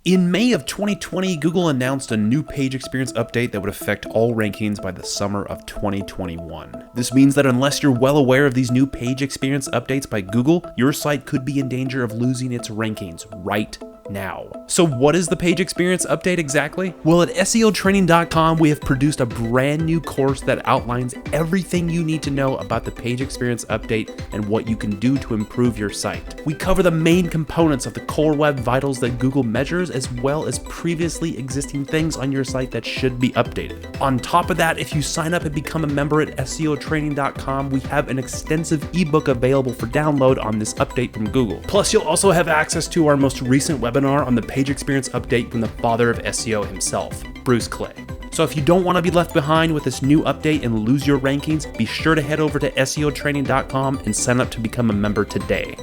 In May of 2020, Google announced a new page experience update that would affect all rankings by the summer of 2021. This means that unless you're well aware of these new page experience updates by Google, your site could be in danger of losing its rankings right now. So what is the page experience update exactly? Well, at SEOtraining.com, we have produced a brand new course that outlines everything you need to know about the page experience update and what you can do to improve your site. We cover the main components of the core web vitals that Google measures, as well as previously existing things on your site that should be updated. On top of that, if you sign up and become a member at SEOtraining.com, we have an extensive ebook available for download on this update from Google. Plus, you'll also have access to our most recent webinar on the page experience update from the father of SEO himself, Bruce Clay. So if you don't want to be left behind with this new update and lose your rankings, be sure to head over to SEOtraining.com and sign up to become a member today.